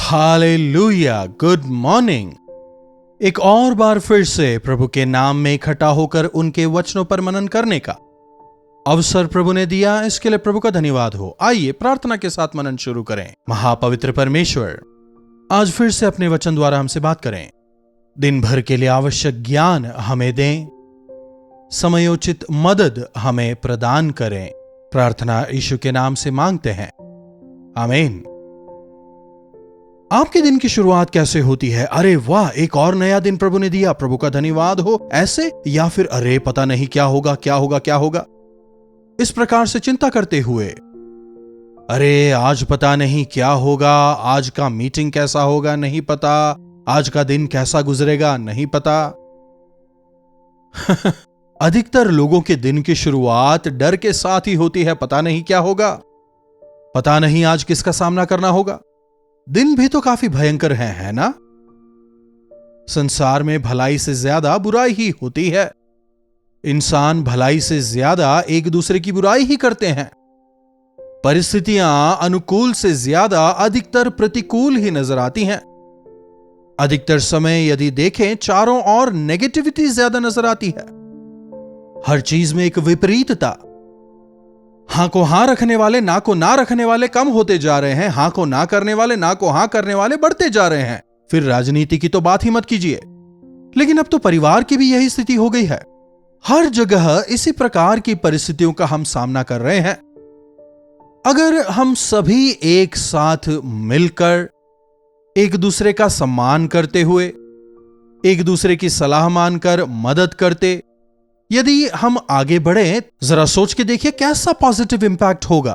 Hallelujah, good morning. एक और बार फिर से प्रभु के नाम में इकट्ठा होकर उनके वचनों पर मनन करने का अवसर प्रभु ने दिया, इसके लिए प्रभु का धन्यवाद हो। आइए प्रार्थना के साथ मनन शुरू करें। महापवित्र परमेश्वर, आज फिर से अपने वचन द्वारा हमसे बात करें। दिन भर के लिए आवश्यक ज्ञान हमें दें, समयोचित मदद हमें प्रदान करें। प्रार्थना यीशु के नाम से मांगते हैं, आमीन। आपके दिन की शुरुआत कैसे होती है? अरे वाह, एक और नया दिन प्रभु ने दिया, प्रभु का धन्यवाद हो, ऐसे? या फिर अरे पता नहीं क्या होगा क्या होगा क्या होगा, इस प्रकार से चिंता करते हुए, अरे आज पता नहीं क्या होगा, आज का मीटिंग कैसा होगा नहीं पता, आज का दिन कैसा गुजरेगा नहीं पता। अधिकतर लोगों के दिन की शुरुआत डर के साथ ही होती है। पता नहीं क्या होगा, पता नहीं आज किसका सामना करना होगा। दिन भी तो काफी भयंकर है ना? संसार में भलाई से ज्यादा बुराई ही होती है। इंसान भलाई से ज्यादा एक दूसरे की बुराई ही करते हैं। परिस्थितियां अनुकूल से ज्यादा अधिकतर प्रतिकूल ही नजर आती हैं। अधिकतर समय यदि देखें, चारों ओर नेगेटिविटी ज्यादा नजर आती है। हर चीज में एक विपरीतता। हां को हां रखने वाले ना को ना रखने वाले कम होते जा रहे हैं, हां को ना करने वाले ना को हां करने वाले बढ़ते जा रहे हैं। फिर राजनीति की तो बात ही मत कीजिए। लेकिन अब तो परिवार की भी यही स्थिति हो गई है। हर जगह इसी प्रकार की परिस्थितियों का हम सामना कर रहे हैं। अगर हम सभी एक साथ मिलकर एक दूसरे का सम्मान करते हुए, एक दूसरे की सलाह मानकर मदद करते, यदि हम आगे बढ़े, जरा सोच के देखिए कैसा पॉजिटिव इंपैक्ट होगा।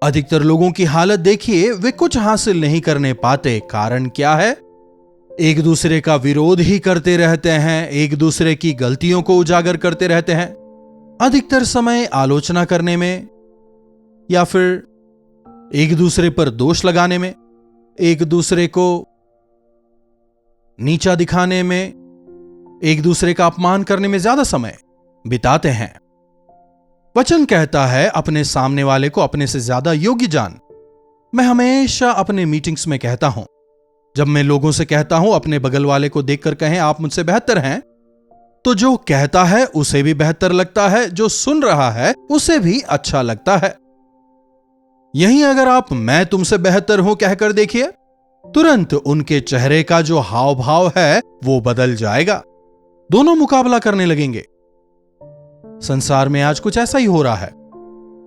अधिकतर लोगों की हालत देखिए, वे कुछ हासिल नहीं करने पाते। कारण क्या है? एक दूसरे का विरोध ही करते रहते हैं, एक दूसरे की गलतियों को उजागर करते रहते हैं। अधिकतर समय आलोचना करने में या फिर एक दूसरे पर दोष लगाने में, एक दूसरे को नीचा दिखाने में, एक दूसरे का अपमान करने में ज्यादा समय बिताते हैं। वचन कहता है, अपने सामने वाले को अपने से ज्यादा योग्य जान। मैं हमेशा अपने मीटिंग्स में कहता हूं, जब मैं लोगों से कहता हूं अपने बगल वाले को देखकर कहें आप मुझसे बेहतर हैं, तो जो कहता है उसे भी बेहतर लगता है, जो सुन रहा है उसे भी अच्छा लगता है। यहीं अगर आप मैं तुमसे बेहतर हूं कहकर देखिए, तुरंत उनके चेहरे का जो हाव भाव है वो बदल जाएगा। दोनों मुकाबला करने लगेंगे। संसार में आज कुछ ऐसा ही हो रहा है।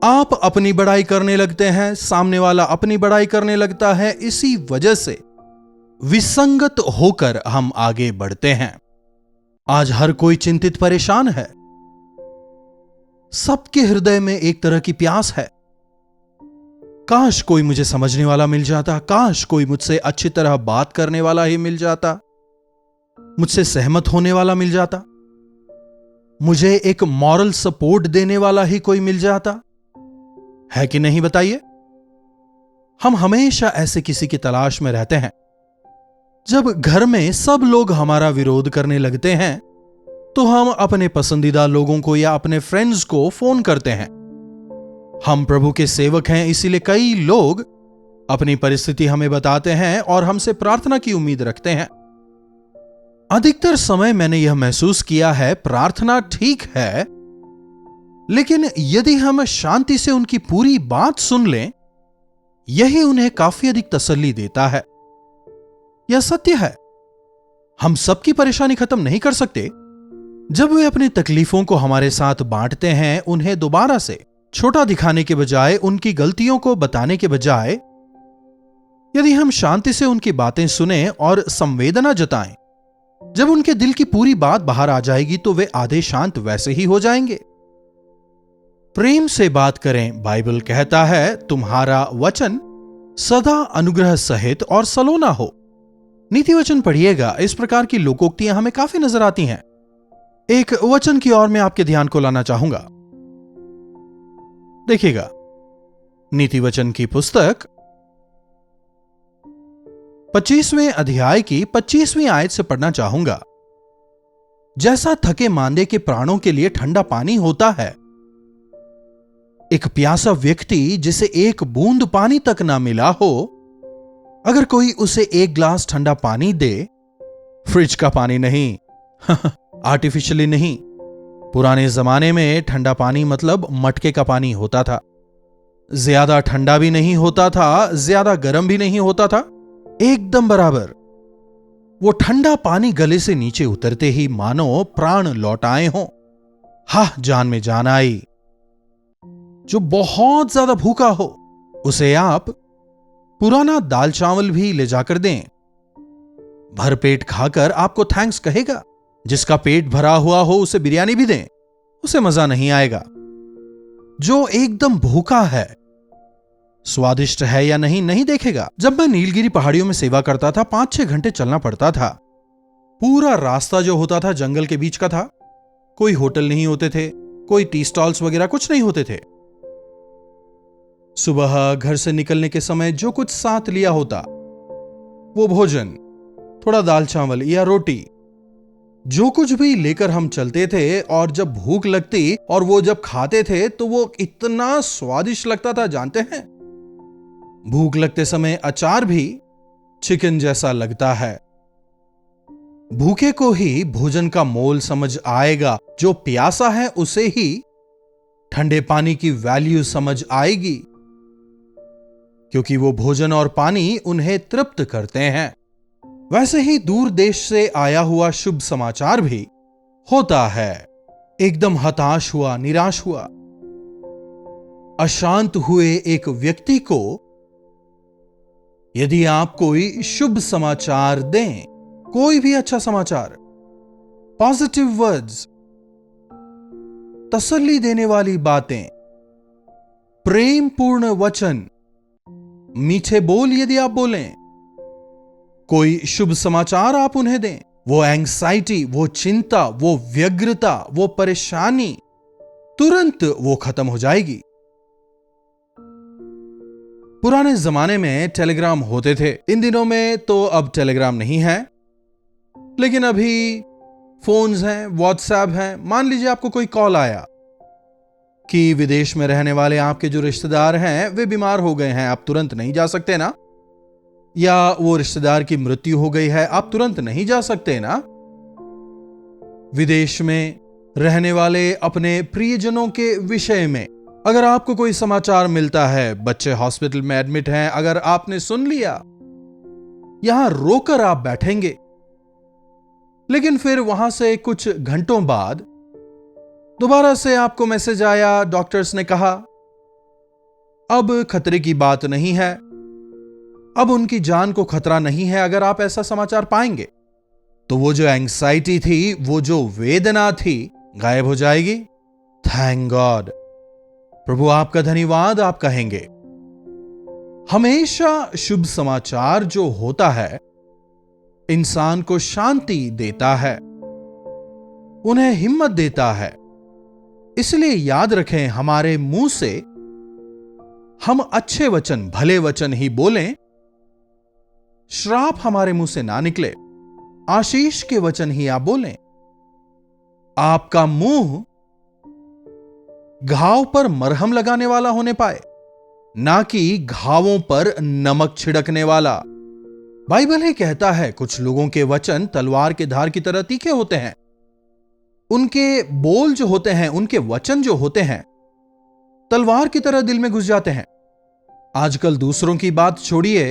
आप अपनी बड़ाई करने लगते हैं, सामने वाला अपनी बड़ाई करने लगता है। इसी वजह से विसंगत होकर हम आगे बढ़ते हैं। आज हर कोई चिंतित परेशान है। सबके हृदय में एक तरह की प्यास है। काश कोई मुझे समझने वाला मिल जाता, काश कोई मुझसे अच्छी तरह बात करने वाला ही मिल जाता, मुझसे सहमत होने वाला मिल जाता, मुझे एक मॉरल सपोर्ट देने वाला ही कोई मिल जाता। है कि नहीं बताइए? हम हमेशा ऐसे किसी की तलाश में रहते हैं। जब घर में सब लोग हमारा विरोध करने लगते हैं, तो हम अपने पसंदीदा लोगों को या अपने फ्रेंड्स को फोन करते हैं। हम प्रभु के सेवक हैं, इसीलिए कई लोग अपनी परिस्थिति हमें बताते हैं और हमसे प्रार्थना की उम्मीद रखते हैं। अधिकतर समय मैंने यह महसूस किया है, प्रार्थना ठीक है, लेकिन यदि हम शांति से उनकी पूरी बात सुन लें, यही उन्हें काफी अधिक तसल्ली देता है। यह सत्य है। हम सबकी परेशानी खत्म नहीं कर सकते। जब वे अपनी तकलीफों को हमारे साथ बांटते हैं, उन्हें दोबारा से छोटा दिखाने के बजाय, उनकी गलतियों को बताने के बजाय, यदि हम शांति से उनकी बातें सुने और संवेदना जताएं, जब उनके दिल की पूरी बात बाहर आ जाएगी तो वे आधे शांत वैसे ही हो जाएंगे। प्रेम से बात करें। बाइबल कहता है, तुम्हारा वचन सदा अनुग्रह सहित और सलोना हो। नीति वचन पढ़िएगा। इस प्रकार की लोकोक्तियां हमें काफी नजर आती हैं। एक वचन की ओर मैं आपके ध्यान को लाना चाहूंगा। देखिएगा, नीति वचन की पुस्तक 25वें अध्याय की 25वीं आयत से पढ़ना चाहूंगा। जैसा थके मांदे के प्राणों के लिए ठंडा पानी होता है, एक प्यासा व्यक्ति जिसे एक बूंद पानी तक ना मिला हो, अगर कोई उसे एक ग्लास ठंडा पानी दे, फ्रिज का पानी नहीं, आर्टिफिशियली नहीं, पुराने जमाने में ठंडा पानी मतलब मटके का पानी होता था। ज्यादा ठंडा भी नहीं होता था, ज्यादा गर्म भी नहीं होता था, एकदम बराबर। वो ठंडा पानी गले से नीचे उतरते ही मानो प्राण लौट आए हों। हा, जान में जान आई। जो बहुत ज्यादा भूखा हो उसे आप पुराना दाल चावल भी ले जाकर दें, भरपेट खाकर आपको थैंक्स कहेगा। जिसका पेट भरा हुआ हो उसे बिरयानी भी दें, उसे मजा नहीं आएगा। जो एकदम भूखा है, स्वादिष्ट है या नहीं नहीं देखेगा। जब मैं नीलगिरी पहाड़ियों में सेवा करता था, 5-6 घंटे चलना पड़ता था। पूरा रास्ता जो होता था जंगल के बीच का था। कोई होटल नहीं होते थे, कोई टी स्टॉल्स वगैरह कुछ नहीं होते थे। सुबह घर से निकलने के समय जो कुछ साथ लिया होता, वो भोजन, थोड़ा दाल चावल या रोटी, जो कुछ भी लेकर हम चलते थे, और जब भूख लगती और वो जब खाते थे तो वो इतना स्वादिष्ट लगता था, जानते हैं। भूख लगते समय अचार भी चिकन जैसा लगता है। भूखे को ही भोजन का मोल समझ आएगा, जो प्यासा है उसे ही ठंडे पानी की वैल्यू समझ आएगी, क्योंकि वो भोजन और पानी उन्हें तृप्त करते हैं। वैसे ही दूर देश से आया हुआ शुभ समाचार भी होता है। एकदम हताश हुआ, निराश हुआ, अशांत हुए एक व्यक्ति को यदि आप कोई शुभ समाचार दें, कोई भी अच्छा समाचार, पॉजिटिव वर्ड्स, तसल्ली देने वाली बातें, प्रेम पूर्ण वचन, मीठे बोल यदि आप बोलें, कोई शुभ समाचार आप उन्हें दें, वो एंग्जाइटी, वो चिंता, वो व्यग्रता, वो परेशानी तुरंत वो खत्म हो जाएगी। पुराने जमाने में टेलीग्राम होते थे। इन दिनों में तो अब टेलीग्राम नहीं है, लेकिन अभी फोन्स हैं, व्हाट्सएप हैं। मान लीजिए आपको कोई कॉल आया कि विदेश में रहने वाले आपके जो रिश्तेदार हैं वे बीमार हो गए हैं, आप तुरंत नहीं जा सकते ना, या वो रिश्तेदार की मृत्यु हो गई है, आप तुरंत नहीं जा सकते ना। विदेश में रहने वाले अपने प्रियजनों के विषय में अगर आपको कोई समाचार मिलता है, बच्चे हॉस्पिटल में एडमिट हैं, अगर आपने सुन लिया, यहां रोकर आप बैठेंगे, लेकिन फिर वहां से कुछ घंटों बाद दोबारा से आपको मैसेज आया, डॉक्टर्स ने कहा अब खतरे की बात नहीं है, अब उनकी जान को खतरा नहीं है। अगर आप ऐसा समाचार पाएंगे तो वो जो एंग्जाइटी थी, वो जो वेदना थी, गायब हो जाएगी। थैंक गॉड, प्रभु आपका धन्यवाद आप कहेंगे। हमेशा शुभ समाचार जो होता है इंसान को शांति देता है, उन्हें हिम्मत देता है। इसलिए याद रखें, हमारे मुंह से हम अच्छे वचन, भले वचन ही बोलें, श्राप हमारे मुंह से ना निकले, आशीष के वचन ही आप बोलें। आपका मुंह घाव पर मरहम लगाने वाला होने पाए, ना कि घावों पर नमक छिड़कने वाला। बाइबल ही कहता है कुछ लोगों के वचन तलवार के धार की तरह तीखे होते हैं। उनके बोल जो होते हैं, उनके वचन जो होते हैं, तलवार की तरह दिल में घुस जाते हैं। आजकल दूसरों की बात छोड़िए,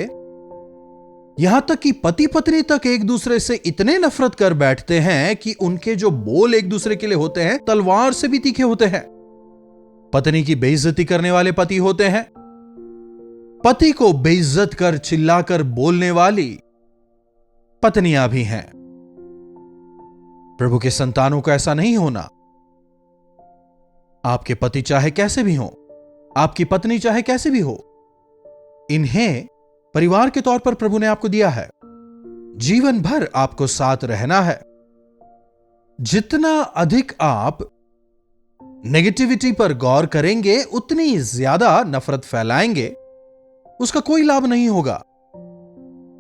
यहां तक कि पति पत्नी तक एक दूसरे से इतने नफरत कर बैठते हैं कि उनके जो बोल एक दूसरे के लिए होते हैं तलवार से भी तीखे होते हैं। पत्नी की बेइज्जती करने वाले पति होते हैं, पति को बेइज्जत कर चिल्लाकर बोलने वाली पत्नियां भी हैं। प्रभु के संतानों को ऐसा नहीं होना। आपके पति चाहे कैसे भी हो, आपकी पत्नी चाहे कैसे भी हो, इन्हें परिवार के तौर पर प्रभु ने आपको दिया है। जीवन भर आपको साथ रहना है। जितना अधिक आप नेगेटिविटी पर गौर करेंगे, उतनी ज्यादा नफरत फैलाएंगे, उसका कोई लाभ नहीं होगा।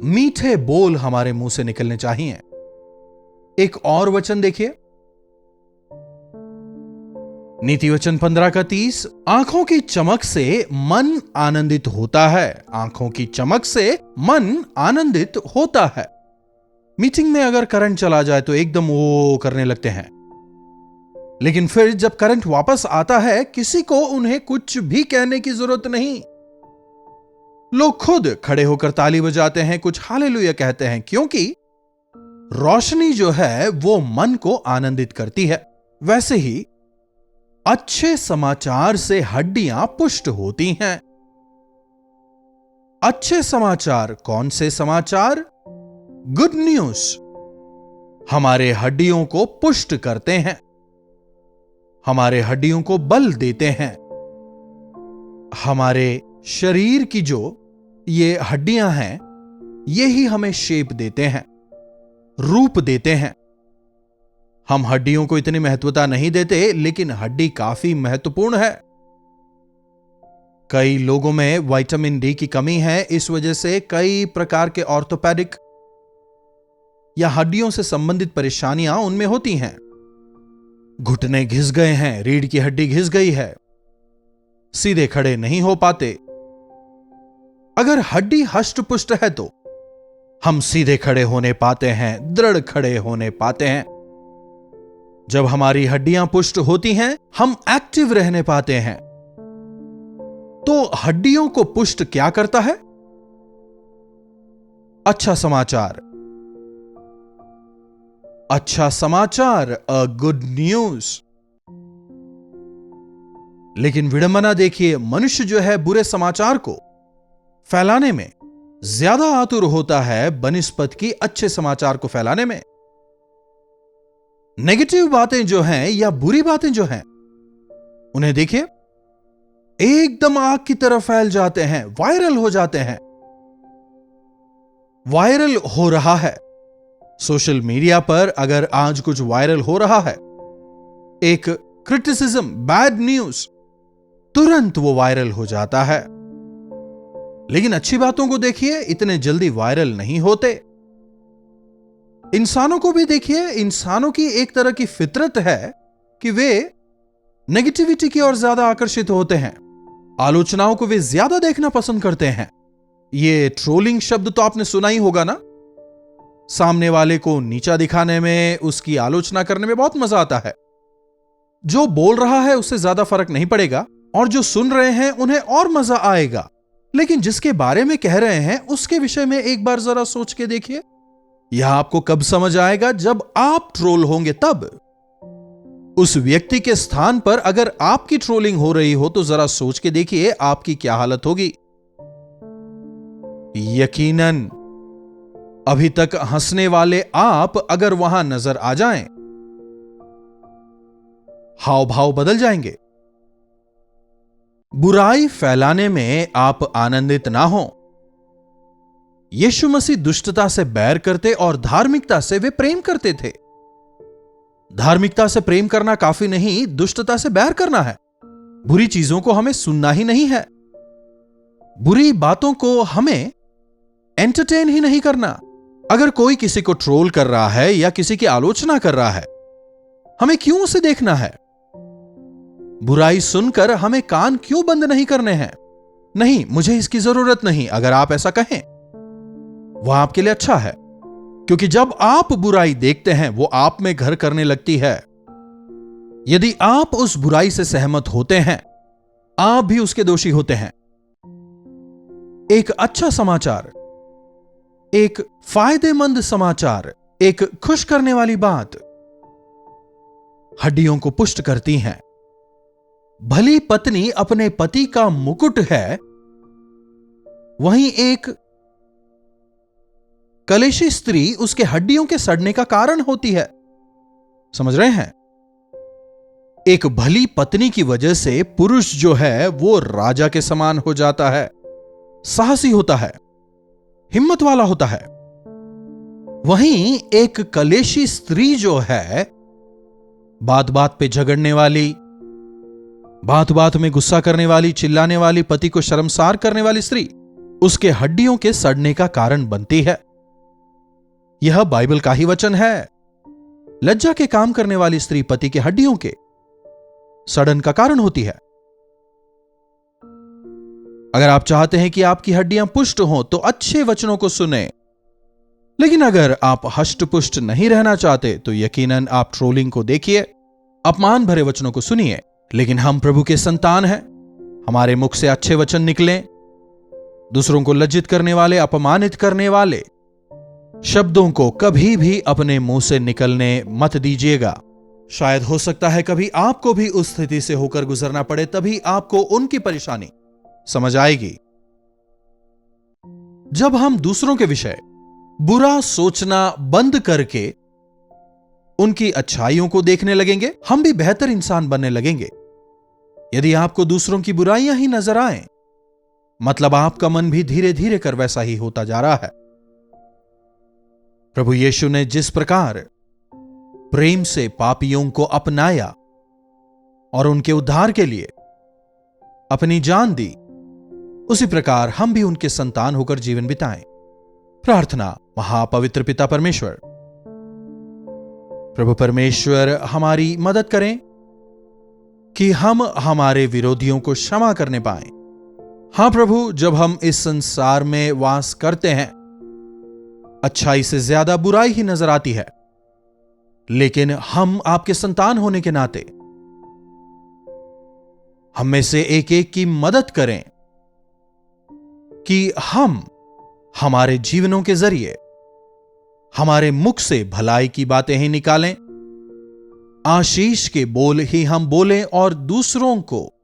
मीठे बोल हमारे मुंह से निकलने चाहिए। एक और वचन देखिए, नीति वचन 15:30, आंखों की चमक से मन आनंदित होता है। आंखों की चमक से मन आनंदित होता है। मीटिंग में अगर करंट चला जाए तो एकदम वो करने लगते हैं, लेकिन फिर जब करंट वापस आता है किसी को उन्हें कुछ भी कहने की जरूरत नहीं। लोग खुद खड़े होकर ताली बजाते हैं, कुछ हालेलुया कहते हैं, क्योंकि रोशनी जो है वो मन को आनंदित करती है। वैसे ही अच्छे समाचार से हड्डियां पुष्ट होती हैं। अच्छे समाचार कौन से समाचार? गुड न्यूज हमारे हड्डियों को पुष्ट करते हैं, हमारे हड्डियों को बल देते हैं। हमारे शरीर की जो ये हड्डियां हैं, ये ही हमें शेप देते हैं, रूप देते हैं। हम हड्डियों को इतनी महत्वता नहीं देते, लेकिन हड्डी काफी महत्वपूर्ण है। कई लोगों में विटामिन डी की कमी है, इस वजह से कई प्रकार के ऑर्थोपेडिक या हड्डियों से संबंधित परेशानियां उनमें होती हैं। घुटने घिस गए हैं, रीढ़ की हड्डी घिस गई है, सीधे खड़े नहीं हो पाते। अगर हड्डी हष्ट-पुष्ट है तो हम सीधे खड़े होने पाते हैं, दृढ़ खड़े होने पाते हैं। जब हमारी हड्डियां पुष्ट होती हैं, हम एक्टिव रहने पाते हैं। तो हड्डियों को पुष्ट क्या करता है? अच्छा समाचार। अच्छा समाचार, अ गुड न्यूज। लेकिन विडंबना देखिए, मनुष्य जो है बुरे समाचार को फैलाने में ज्यादा आतुर होता है बनिस्पत की अच्छे समाचार को फैलाने में। नेगेटिव बातें जो हैं या बुरी बातें जो हैं, उन्हें देखिए एकदम आग की तरह फैल जाते हैं, वायरल हो जाते हैं। वायरल हो रहा है सोशल मीडिया पर, अगर आज कुछ वायरल हो रहा है, एक क्रिटिसिज्म, बैड न्यूज, तुरंत वो वायरल हो जाता है। लेकिन अच्छी बातों को देखिए, इतने जल्दी वायरल नहीं होते। इंसानों को भी देखिए, इंसानों की एक तरह की फितरत है कि वे नेगेटिविटी की ओर ज्यादा आकर्षित होते हैं। आलोचनाओं को वे ज्यादा देखना पसंद करते हैं। ये ट्रोलिंग शब्द तो आपने सुना ही होगा ना। सामने वाले को नीचा दिखाने में, उसकी आलोचना करने में बहुत मजा आता है। जो बोल रहा है उससे ज्यादा फर्क नहीं पड़ेगा, और जो सुन रहे हैं उन्हें और मजा आएगा। लेकिन जिसके बारे में कह रहे हैं उसके विषय में एक बार जरा सोच के देखिए। यह आपको कब समझ आएगा? जब आप ट्रोल होंगे तब। उस व्यक्ति के स्थान पर अगर आपकी ट्रोलिंग हो रही हो तो जरा सोच के देखिए आपकी क्या हालत होगी। यकीनन अभी तक हंसने वाले आप अगर वहां नजर आ जाएं, हाव भाव बदल जाएंगे। बुराई फैलाने में आप आनंदित ना हो। यीशु मसीह दुष्टता से बैर करते और धार्मिकता से वे प्रेम करते थे। धार्मिकता से प्रेम करना काफी नहीं, दुष्टता से बैर करना है। बुरी चीजों को हमें सुनना ही नहीं है, बुरी बातों को हमें एंटरटेन ही नहीं करना। अगर कोई किसी को ट्रोल कर रहा है या किसी की आलोचना कर रहा है, हमें क्यों उसे देखना है? बुराई सुनकर हमें कान क्यों बंद नहीं करने हैं? नहीं, मुझे इसकी जरूरत नहीं। अगर आप ऐसा कहें, वह आपके लिए अच्छा है, क्योंकि जब आप बुराई देखते हैं वो आप में घर करने लगती है। यदि आप उस बुराई से सहमत होते हैं, आप भी उसके दोषी होते हैं। एक अच्छा समाचार, एक फायदेमंद समाचार, एक खुश करने वाली बात हड्डियों को पुष्ट करती हैं। भली पत्नी अपने पति का मुकुट है, वहीं एक कलेशी स्त्री उसके हड्डियों के सड़ने का कारण होती है। समझ रहे हैं? एक भली पत्नी की वजह से पुरुष जो है वो राजा के समान हो जाता है, साहसी होता है, हिम्मत वाला होता है। वहीं एक कलेशी स्त्री जो है, बात बात पे झगड़ने वाली, बात बात में गुस्सा करने वाली, चिल्लाने वाली, पति को शर्मसार करने वाली स्त्री उसके हड्डियों के सड़ने का कारण बनती है। यह बाइबल का ही वचन है। लज्जा के काम करने वाली स्त्री पति के हड्डियों के सड़न का कारण होती है। अगर आप चाहते हैं कि आपकी हड्डियां पुष्ट हों तो अच्छे वचनों को सुने, लेकिन अगर आप हष्ट-पुष्ट नहीं रहना चाहते तो यकीनन आप ट्रोलिंग को देखिए, अपमान भरे वचनों को सुनिए। लेकिन हम प्रभु के संतान हैं, हमारे मुख से अच्छे वचन निकलें। दूसरों को लज्जित करने वाले, अपमानित करने वाले शब्दों को कभी भी अपने मुंह से निकलने मत दीजिएगा। शायद हो सकता है कभी आपको भी उस स्थिति से होकर गुजरना पड़े, तभी आपको उनकी परेशानी समझ आएगी। जब हम दूसरों के विषय बुरा सोचना बंद करके उनकी अच्छाइयों को देखने लगेंगे, हम भी बेहतर इंसान बनने लगेंगे। यदि आपको दूसरों की बुराइयां ही नजर आए, मतलब आपका मन भी धीरे धीरे कर वैसा ही होता जा रहा है। प्रभु यीशु ने जिस प्रकार प्रेम से पापियों को अपनाया और उनके उद्धार के लिए अपनी जान दी, उसी प्रकार हम भी उनके संतान होकर जीवन बिताएं। प्रार्थना। महापवित्र पिता परमेश्वर, प्रभु परमेश्वर हमारी मदद करें कि हम हमारे विरोधियों को क्षमा करने पाएं। हां प्रभु, जब हम इस संसार में वास करते हैं, अच्छाई से ज्यादा बुराई ही नजर आती है, लेकिन हम आपके संतान होने के नाते हम में से एक एक की मदद करें कि हम हमारे जीवनों के जरिए हमारे मुख से भलाई की बातें ही निकालें, आशीष के बोल ही हम बोलें और दूसरों को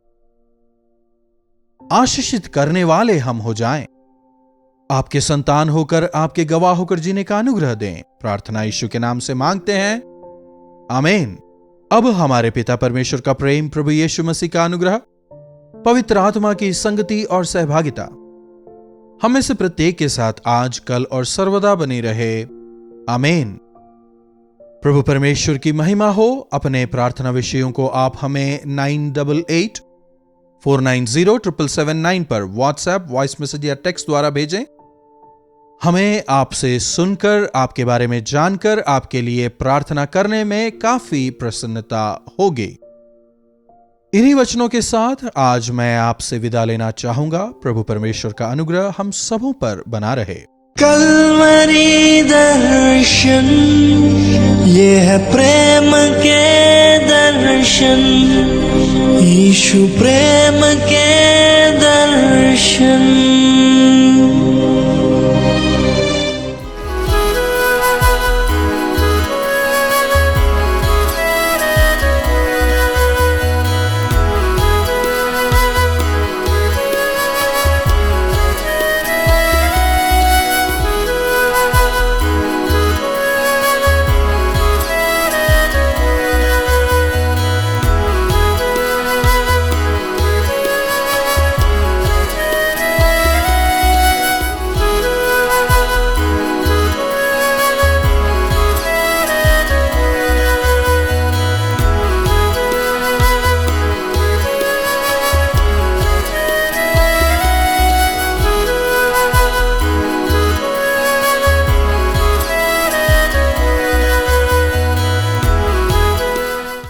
आशीषित करने वाले हम हो जाएं। आपके संतान होकर, आपके गवाह होकर जीने का अनुग्रह दें। प्रार्थना यीशु के नाम से मांगते हैं, आमीन। अब हमारे पिता परमेश्वर का प्रेम, प्रभु यीशु मसीह का अनुग्रह, पवित्र आत्मा की संगति और सहभागिता हमें से प्रत्येक के साथ आज, कल और सर्वदा बनी रहे, आमीन। प्रभु परमेश्वर की महिमा हो। अपने प्रार्थना विषयों को आप हमें 9884907779 पर व्हाट्सएप, वॉइस मैसेज या टेक्स्ट द्वारा भेजें। हमें आपसे सुनकर, आपके बारे में जानकर, आपके लिए प्रार्थना करने में काफी प्रसन्नता होगी। इन्हीं वचनों के साथ आज मैं आपसे विदा लेना चाहूंगा। प्रभु परमेश्वर का अनुग्रह हम सबों पर बना रहे। कल्वरी दर्शन, ये है प्रेम के दर्शन, यीशु प्रेम के दर्शन।